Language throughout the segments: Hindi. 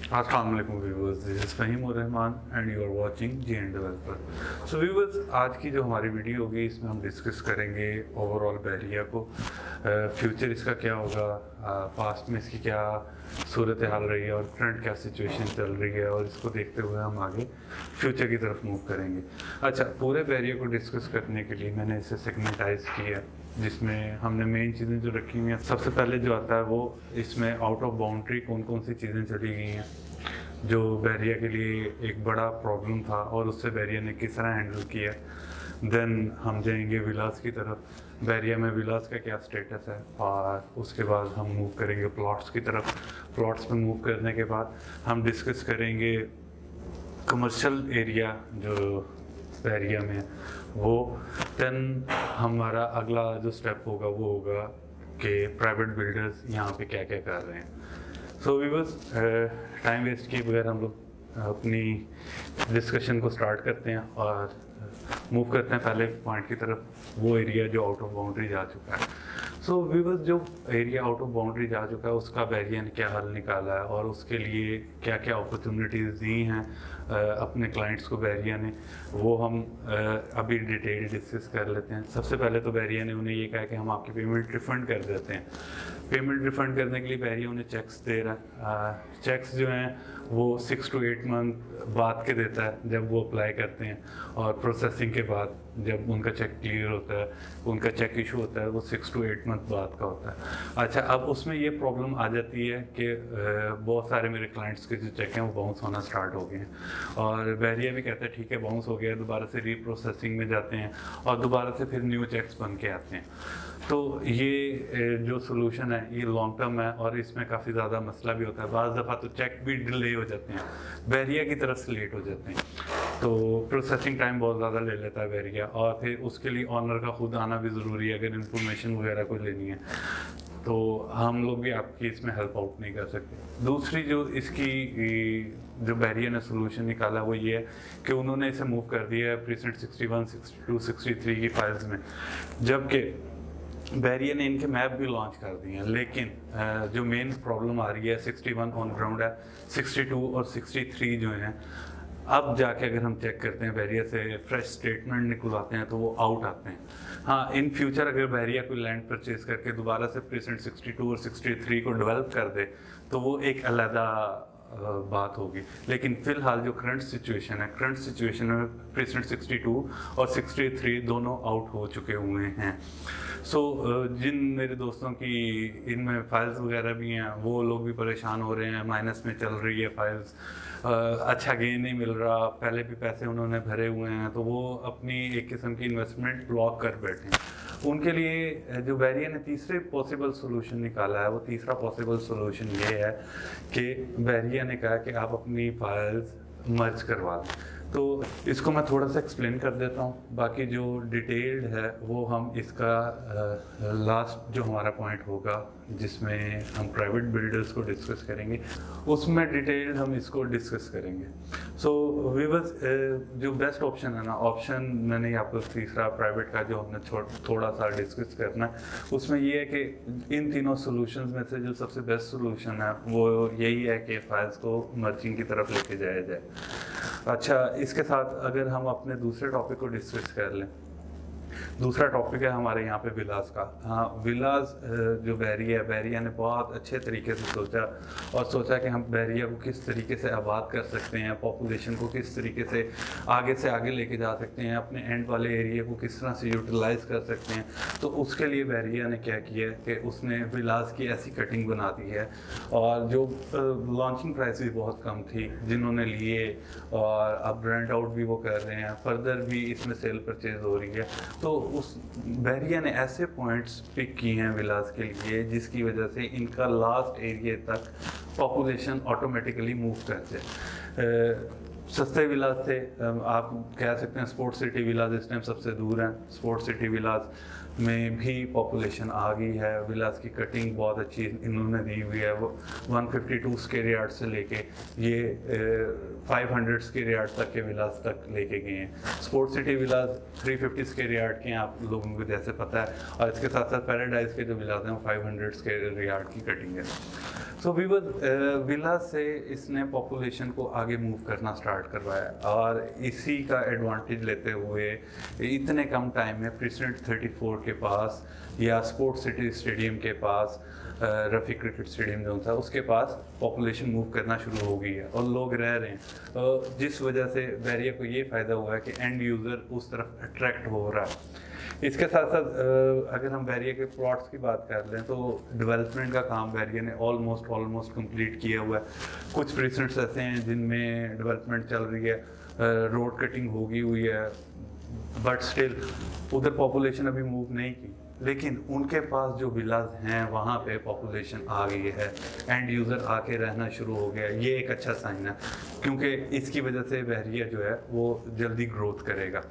अस्सलाम वालेकुम viewers, this is Faheem Ur Rahman and you are watching G and developer. So viewers, आज की जो हमारी वीडियो होगी इसमें हम डिस्कस करेंगे ओवरऑल बहरिया को, फ्यूचर इसका क्या होगा, पास्ट में इसकी क्या सूरत हाल रही है और करंट क्या सिचुएशन चल रही है, और इसको देखते हुए हम आगे फ्यूचर की तरफ मूव करेंगे। अच्छा, पूरे बहरिया को डिस्कस करने के लिए मैंने इसे सेगमेंटाइज किया, जिसमें हमने मेन चीज़ें जो रखी हुई हैं। सबसे पहले जो आता है वो इसमें आउट ऑफ बाउंड्री कौन कौन सी चीज़ें चली गई हैं जो बहरिया के लिए एक बड़ा प्रॉब्लम था और उससे बहरिया ने किस तरह हैंडल किया। देन हम जाएंगे विलास की तरफ, बहरिया में विलास का क्या स्टेटस है, और उसके बाद हम मूव करेंगे प्लॉट्स की तरफ। प्लॉट्स पे मूव करने के बाद हम डिस्कस करेंगे कमर्शियल एरिया जो बहरिया में वो। देन हमारा अगला जो स्टेप होगा वो होगा कि प्राइवेट बिल्डर्स यहाँ पे क्या क्या कर रहे हैं। सो व्यूअर्स, टाइम वेस्ट किए बगैर हम लोग अपनी डिस्कशन को स्टार्ट करते हैं और मूव करते हैं पहले पॉइंट की तरफ, वो एरिया जो आउट ऑफ बाउंड्री जा चुका है। सो व्यूअर्स, जो एरिया आउट ऑफ बाउंड्री जा चुका है उसका बहरिया ने क्या हल निकाला है और उसके लिए क्या क्या अपॉर्चुनिटीज़ दी हैं अपने क्लाइंट्स को बहरिया ने, वो हम अभी डिटेल डिस्कस कर लेते हैं। सबसे पहले तो बहरिया ने उन्हें ये कहा कि हम आपकी पेमेंट रिफ़ंड कर देते हैं। पेमेंट रिफ़ंड करने के लिए बहरिया उन्हें चेक्स दे रहा है। चेक्स जो हैं वो 6 to 8 मंथ बाद के देता है जब वो अप्लाई करते हैं, और प्रोसेसिंग के बाद जब उनका चेक क्लियर होता है, उनका चेक इशू होता है, वो 6 to 8 मंथ बाद का होता है। अच्छा, अब उसमें ये प्रॉब्लम आ जाती है कि बहुत सारे मेरे क्लाइंट्स के जो चेक हैं वो बाउंस होना स्टार्ट हो गए हैं, और बहरिया भी कहता है ठीक है बाउंस हो गया, दोबारा से रीप्रोसेसिंग में जाते हैं और दोबारा से फिर न्यू चेक्स बन के आते हैं। तो ये जो सोल्यूशन है ये लॉन्ग टर्म है और इसमें काफ़ी ज़्यादा मसला भी होता है। बाज़ दफ़ा तो चेक भी डिले हो जाते हैं, बहरिया की तरफ से लेट हो जाते हैं, तो प्रोसेसिंग टाइम बहुत ज़्यादा ले लेता है बहरिया, और फिर उसके लिए ऑनर का खुद आना भी ज़रूरी है अगर इन्फॉर्मेशन वगैरह को लेनी है, तो हम लोग भी आपकी इसमें हेल्प आउट नहीं कर सकते। दूसरी जो इसकी जो बहरिया ने सोल्यूशन निकाला वो ये है कि उन्होंने इसे मूव कर दिया है प्रीसेंट 61, 62, 63 की फाइल्स में, जबकि बहरिया ने इनके मैप भी लॉन्च कर दिए हैं। लेकिन जो मेन प्रॉब्लम आ रही है 61 ऑन ग्राउंड है, 62 और 63 जो हैं अब जाके अगर हम चेक करते हैं बहरिया से फ्रेश स्टेटमेंट निकलवाते हैं तो वो आउट आते हैं। हाँ, इन फ्यूचर अगर बहरिया कोई लैंड परचेज करके दोबारा से प्रेजेंट 62 और 63 को डेवलप कर दे तो वो एक अलहदा बात होगी, लेकिन फ़िलहाल जो करंट सिचुएशन में प्रेजेंट 62 और 63 दोनों आउट हो चुके हुए हैं। सो जिन मेरे दोस्तों की इनमें फ़ाइल्स वगैरह भी हैं वो लोग भी परेशान हो रहे हैं, माइनस में चल रही है फाइल्स, अच्छा गेन नहीं मिल रहा, पहले भी पैसे उन्होंने भरे हुए हैं, तो वो अपनी एक किस्म की इन्वेस्टमेंट ब्लॉक कर बैठे हैं। उनके लिए जो बहरिया ने तीसरे पॉसिबल सोल्यूशन निकाला है, वो तीसरा पॉसिबल सोल्यूशन ये है कि बहरिया ने कहा कि आप अपनी फाइल्स मर्ज करवा लें। तो इसको मैं थोड़ा सा एक्सप्लेन कर देता हूँ, बाकी जो डिटेल्ड है वो हम इसका लास्ट जो हमारा पॉइंट होगा जिसमें हम प्राइवेट बिल्डर्स को डिस्कस करेंगे उसमें डिटेल्ड हम इसको डिस्कस करेंगे। सो व्यूअर्स, जो बेस्ट ऑप्शन है ना, ऑप्शन मैंने आपको तीसरा प्राइवेट का जो हमने थोड़ा सा डिस्कस करना है उसमें ये है कि इन तीनों सोल्यूशंस में से जो सबसे बेस्ट सोल्यूशन है वो यही है कि फाइल्स को मर्जिंग की तरफ लेके जाया जाए। अच्छा, इसके साथ अगर हम अपने दूसरे टॉपिक को डिस्कस कर लें, दूसरा टॉपिक है हमारे यहाँ पे विलास का। हाँ, विलास जो बहरिया ने बहुत अच्छे तरीके से सोचा कि हम बहरिया को किस तरीके से आबाद कर सकते हैं, पॉपुलेशन को किस तरीके से आगे लेके जा सकते हैं, अपने एंड वाले एरिया को किस तरह से यूटिलाइज कर सकते हैं। तो उसके लिए बहरिया ने क्या किया कि उसने विलास की ऐसी कटिंग बना दी है, और जो लॉन्चिंग प्राइस भी बहुत कम थी जिन्होंने लिए, और अब रेंट आउट भी वो कर रहे हैं, फर्दर भी इसमें सेल परचेज हो रही है। तो उस बहरिया ने ऐसे पॉइंट्स पिक किए हैं विलास के लिए जिसकी वजह से इनका लास्ट एरिया तक पॉपुलेशन ऑटोमेटिकली मूव कर जाए। सस्ते विलास थे, आप कह सकते हैं स्पोर्ट्स सिटी विलास इस टाइम सबसे दूर हैं, स्पोर्ट्स सिटी विलास में भी पॉपुलेशन आ गई है। विलास की कटिंग बहुत अच्छी इन्होंने दी हुई है, वो 152 स्क्वायर यार्ड से लेके ये 500 स्क्वायर यार्ड तक के विलास तक लेके गए हैं। स्पोर्ट्स सिटी विलास 350 स्क्वायर यार्ड के हैं, आप लोगों को जैसे पता है, और इसके साथ साथ पैराडाइज के जो विलास हैं वो 500 स्क्वायर यार्ड की कटिंग है। सो विला से इसने पॉपुलेशन को आगे मूव करना स्टार्ट करवाया और इसी का एडवांटेज लेते हुए इतने कम टाइम में प्रेसिडेंट 34 के पास या स्पोर्ट्स सिटी स्टेडियम के पास रफ़ी क्रिकेट स्टेडियम जो था उसके पास पॉपुलेशन मूव करना शुरू हो गई है और लोग रह रहे हैं, जिस वजह से बहरिया को ये फ़ायदा हुआ है कि एंड यूज़र उस तरफ अट्रैक्ट हो रहा है। इसके साथ साथ अगर हम बहरिया के प्लॉट्स की बात कर लें तो डेवलपमेंट का काम बहरिया ने ऑलमोस्ट कंप्लीट किया हुआ है। कुछ प्रेसिडेंट्स ऐसे हैं जिनमें डेवलपमेंट चल रही है, रोड कटिंग होगी हुई है, बट स्टिल उधर पॉपुलेशन अभी मूव नहीं की, लेकिन उनके पास जो विलाज हैं वहाँ पे पॉपुलेशन आ गई है, एंड यूज़र आके रहना शुरू हो गया। ये एक अच्छा साइन है क्योंकि इसकी वजह से बहरिया जो है वो जल्दी ग्रोथ करेगा।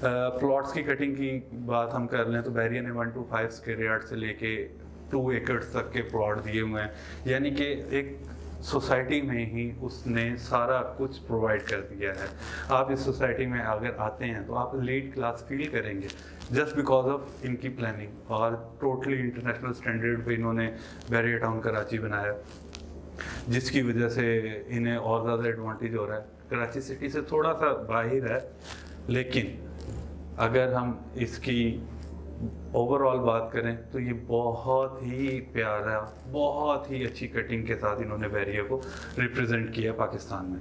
प्लॉट्स की कटिंग की बात हम कर लें तो बहरिया ने 1 to 5 स्क्वायर यार्ड से लेके 2 एकड़ तक के प्लॉट दिए हुए हैं, यानी कि एक सोसाइटी में ही उसने सारा कुछ प्रोवाइड कर दिया है। आप इस सोसाइटी में अगर आते हैं तो आप लीड क्लास फील करेंगे जस्ट बिकॉज ऑफ इनकी प्लानिंग, और टोटली इंटरनेशनल स्टैंडर्ड पे इन्होंने बहरिया टाउन कराची बनाया, जिसकी वजह से इन्हें और ज़्यादा एडवांटेज हो रहा है। कराची सिटी से थोड़ा सा बाहर है, लेकिन अगर हम इसकी ओवरऑल बात करें तो ये बहुत ही प्यारा, बहुत ही अच्छी कटिंग के साथ इन्होंने बहरिया को रिप्रेजेंट किया पाकिस्तान में।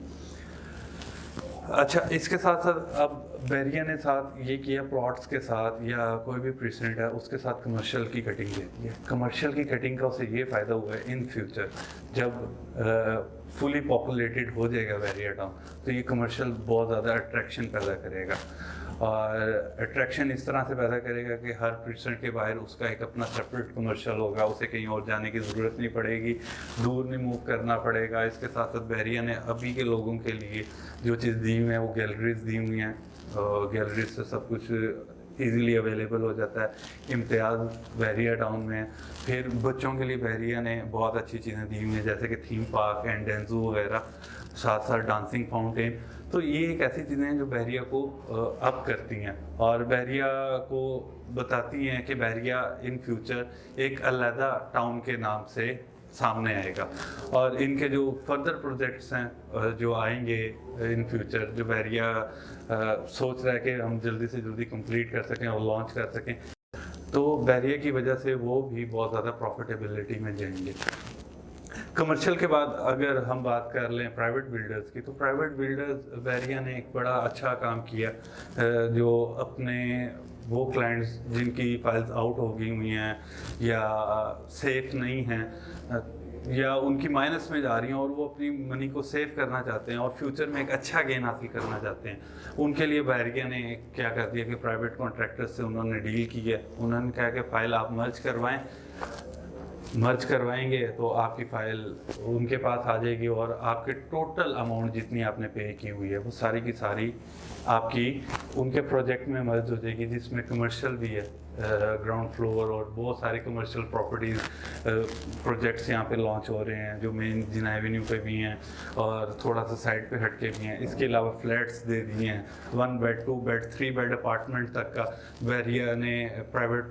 अच्छा, इसके साथ साथ अब बहरिया ने साथ ये किया प्लॉट्स के साथ या कोई भी प्रेसिडेंट है उसके साथ कमर्शियल की कटिंग देती है। कमर्शियल की कटिंग का उसे ये फ़ायदा हुआ है इन फ्यूचर जब फुली पॉपुलेटेड हो जाएगा बहरिया टाउन तो ये कमर्शियल बहुत ज़्यादा अट्रैक्शन पैदा करेगा, और अट्रैक्शन इस तरह से पैदा करेगा कि हर प्रेसिडेंट के बाहर उसका एक अपना सेपरेट कमर्शियल होगा, उसे कहीं और जाने की ज़रूरत नहीं पड़ेगी, दूर नहीं मूव करना पड़ेगा। इसके साथ साथ बहरिया ने अभी के लोगों के लिए जो चीज़ दी हुई है वो गैलरीज दी हुई हैं, गैलरीज से सब कुछ ईज़िली अवेलेबल हो जाता है। इम्तियाज़ बहरिया टाउन में, फिर बच्चों के लिए बहरिया ने बहुत अच्छी चीज़ें दी हुई हैं जैसे कि थीम पार्क एंड डेंजू वगैरह, साथ साथ डांसिंग फाउंटेन। तो ये एक ऐसी चीज़ें हैं जो बहरिया को अप करती हैं और बहरिया को बताती हैं कि बहरिया इन फ्यूचर एक अलहदा टाउन के नाम से सामने आएगा। और इनके जो फर्दर प्रोजेक्ट्स हैं जो आएंगे इन फ्यूचर, जो बहरिया सोच रहा है कि हम जल्दी से जल्दी कंप्लीट कर सकें और लॉन्च कर सकें, तो बहरिया की वजह से वो भी बहुत ज़्यादा प्रॉफिटेबिलिटी में जाएंगे। कमर्शियल के बाद अगर हम बात कर लें प्राइवेट बिल्डर्स की, तो प्राइवेट बिल्डर्स बहरिया ने एक बड़ा अच्छा काम किया, जो अपने वो क्लाइंट्स जिनकी फाइल्स आउट हो गई हुई हैं या सेफ नहीं हैं या उनकी माइनस में जा रही हैं और वो अपनी मनी को सेव करना चाहते हैं और फ्यूचर में एक अच्छा गेन हासिल करना चाहते हैं, उनके लिए बहरिया ने क्या कर दिया कि प्राइवेट कॉन्ट्रैक्टर्स से उन्होंने डील की है। उन्होंने कहा कि फ़ाइल आप मर्ज करवाएंगे तो आपकी फ़ाइल उनके पास आ जाएगी और आपके टोटल अमाउंट जितनी आपने पे की हुई है वो सारी की सारी आपकी उनके प्रोजेक्ट में मर्ज हो जाएगी, जिसमें कमर्शियल भी है, ग्राउंड फ्लोर और बहुत सारे कमर्शियल प्रॉपर्टीज़ प्रोजेक्ट्स यहाँ पे लॉन्च हो रहे हैं जो मेन जिना एवेन्यू पे भी हैं और थोड़ा सा साइड पे हटके भी हैं। इसके अलावा फ्लैट्स दे दिए हैं, 1 बेड 2 बेड 3 बेड अपार्टमेंट तक का बहरिया ने प्राइवेट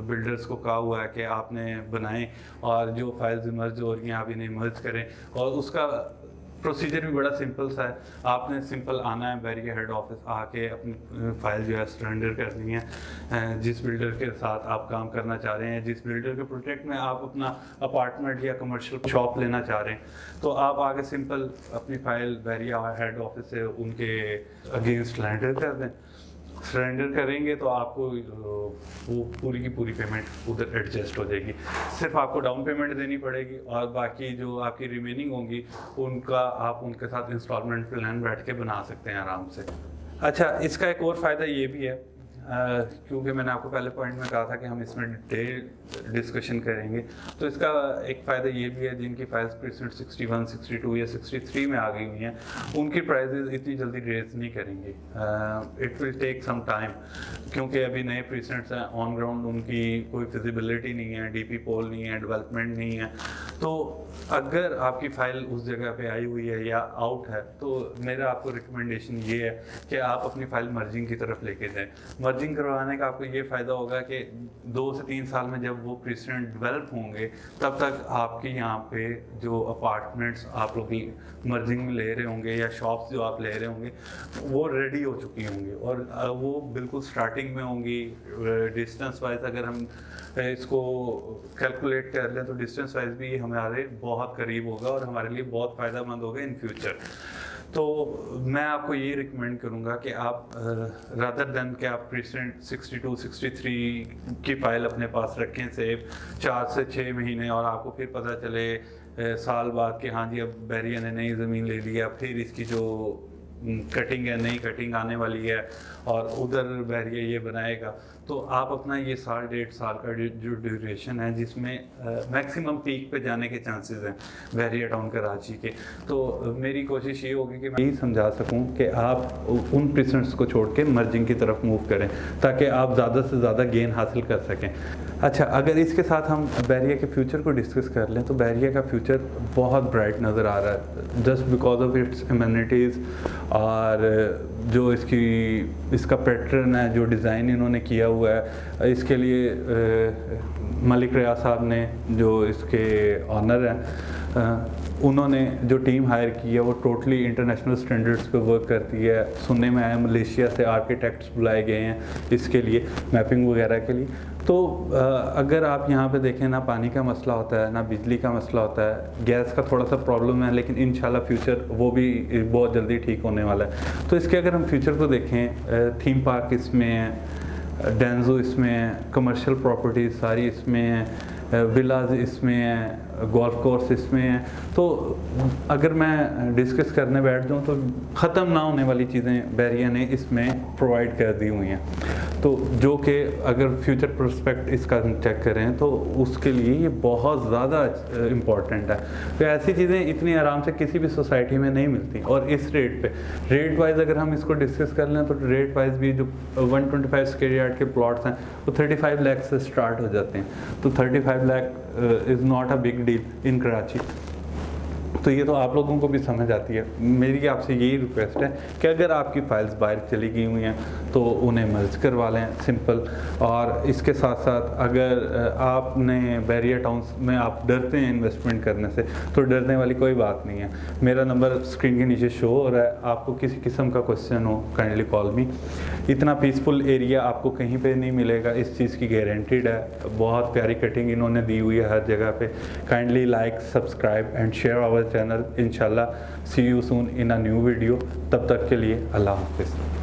बिल्डर्स को कहा हुआ है कि आपने बनाएं और जो फाइल्स मर्ज हो रही हैं आप इन्हें मर्ज करें। और उसका प्रोसीजर भी बड़ा सिंपल सा है, आपने सिंपल आना है बहरिया हेड ऑफिस, आके अपनी फाइल जो है सरेंडर करनी है जिस बिल्डर के साथ आप काम करना चाह रहे हैं, जिस बिल्डर के प्रोजेक्ट में आप अपना अपार्टमेंट या कमर्शियल शॉप लेना चाह रहे हैं, तो आप आके सिंपल अपनी फाइल बहरिया हेड ऑफिस से उनके अगेंस्ट सरेंडर कर दें। सरेंडर करेंगे तो आपको वो पूरी की पूरी पेमेंट उधर एडजस्ट हो जाएगी, सिर्फ आपको डाउन पेमेंट देनी पड़ेगी और बाकी जो आपकी रिमेनिंग होंगी उनका आप उनके साथ इंस्टॉलमेंट प्लान बैठ के बना सकते हैं आराम से। अच्छा, इसका एक और फ़ायदा ये भी है क्योंकि मैंने आपको पहले पॉइंट में कहा था कि हम इसमें डिटेल डिस्कशन करेंगे, तो इसका एक फ़ायदा ये भी है जिनकी फाइल्स प्रेसिडेंट 61, 62 या 63 में आ गई हुई हैं उनकी प्राइजेज इतनी जल्दी रेज नहीं करेंगे, it will take some time, क्योंकि अभी नए प्रेसिडेंट्स हैं, ऑन ग्राउंड उनकी कोई फिजिबिलिटी नहीं है, डीपी पोल नहीं है, डेवलपमेंट नहीं है, तो अगर आपकी फ़ाइल उस जगह पे आई हुई है या आउट है तो मेरा आपको रिकमेंडेशन ये है कि आप अपनी फ़ाइल मर्जिंग की तरफ लेके जाएं। मर्जिंग करवाने का आपको ये फ़ायदा होगा कि 2 से 3 साल में जब वो प्रेसिडेंट डेवलप होंगे तब तक आपके यहाँ पे जो अपार्टमेंट्स आप लोग मर्जिंग में ले रहे होंगे या शॉप्स जो आप ले रहे होंगे वो रेडी हो चुकी होंगी और वो बिल्कुल स्टार्टिंग में होंगी। डिस्टेंस वाइज अगर हम इसको कैलकुलेट कर लें तो डिस्टेंस वाइज भी हमारे बहुत करीब होगा और हमारे लिए बहुत फ़ायदेमंद होगा इन फ्यूचर। तो मैं आपको ये रिकमेंड करूँगा कि आप रादर देन कि आप प्रेसिडेंट 62, 63 की फ़ाइल अपने पास रखें सेव 4 से 6 महीने और आपको फिर पता चले साल बाद कि हाँ जी अब बैरिया ने नई ज़मीन ले ली है, फिर इसकी जो कटिंग है नई कटिंग आने वाली है और उधर बैरिया ये बनाएगा। तो आप अपना ये 1.5 साल का जो ड्यूरेशन है जिसमें मैक्सिमम पीक पे जाने के चांसेस हैं बैरिया टाउन कराची के, तो मेरी कोशिश ये होगी कि मैं यही समझा सकूं कि आप उन प्रेसिडेंट्स को छोड़ के मर्जिंग की तरफ मूव करें ताकि आप ज़्यादा से ज़्यादा गेन हासिल कर सकें। अच्छा, अगर इसके साथ हम बैरिया के फ्यूचर को डिस्कस कर लें तो बैरिया का फ्यूचर बहुत ब्राइट नज़र आ रहा है just because of its amenities और जो इसका पैटर्न है, जो डिज़ाइन इन्होंने किया हुआ है। इसके लिए मलिक रियाज साहब ने जो इसके ऑनर हैं उन्होंने जो टीम हायर की है वो टोटली इंटरनेशनल स्टैंडर्ड्स पे वर्क करती है। सुनने में आया मलेशिया से आर्किटेक्ट्स बुलाए गए हैं इसके लिए मैपिंग वगैरह के लिए। तो अगर आप यहाँ पे देखें ना पानी का मसला होता है ना बिजली का मसला होता है, गैस का थोड़ा सा प्रॉब्लम है लेकिन इंशाल्लाह फ्यूचर वो भी बहुत जल्दी ठीक होने वाला है। तो इसके अगर हम फ्यूचर को देखें, थीम पार्क इसमें है, डेंजो इसमें है, कमर्शियल प्रॉपर्टीज़ सारी इसमें है, विलाज इसमें है, गोल्फ कोर्स इसमें है। तो अगर मैं डिस्कस करने बैठ जाऊँ तो ख़त्म ना होने वाली चीज़ें बैरिया ने इसमें प्रोवाइड कर दी हुई हैं। तो जो कि अगर फ्यूचर प्रोस्पेक्ट इसका चेक करें तो उसके लिए ये बहुत ज़्यादा इम्पॉर्टेंट है। तो ऐसी चीज़ें इतनी आराम से किसी भी सोसाइटी में नहीं मिलती और इस रेट वाइज अगर हम इसको डिस्कस कर लें तो रेट वाइज भी जो 125 स्क्वायर यार्ड के प्लॉट्स हैं वो 35 लाख से स्टार्ट हो जाते हैं। तो 35 lakh is not a big deal in Karachi. तो ये तो आप लोगों को भी समझ आती है। मेरी आपसे यही रिक्वेस्ट है कि अगर आपकी फाइल्स बाहर चली गई हुई हैं तो उन्हें मर्ज करवा लें, सिंपल। और इसके साथ साथ अगर आपने बैरिया टाउन्स में आप डरते हैं इन्वेस्टमेंट करने से तो डरने वाली कोई बात नहीं है। मेरा नंबर स्क्रीन के नीचे शो हो रहा है, आपको किसी किस्म का क्वेश्चन हो काइंडली कॉल मी। इतना पीसफुल एरिया आपको कहीं पे नहीं मिलेगा, इस चीज़ की गारंटीड है। बहुत प्यारी कटिंग इन्होंने दी हुई है हर जगह पे। Kindly like, subscribe and share our channel. इंशाल्लाह see you soon in a new video. तब तक के लिए अल्लाह हाफिज़।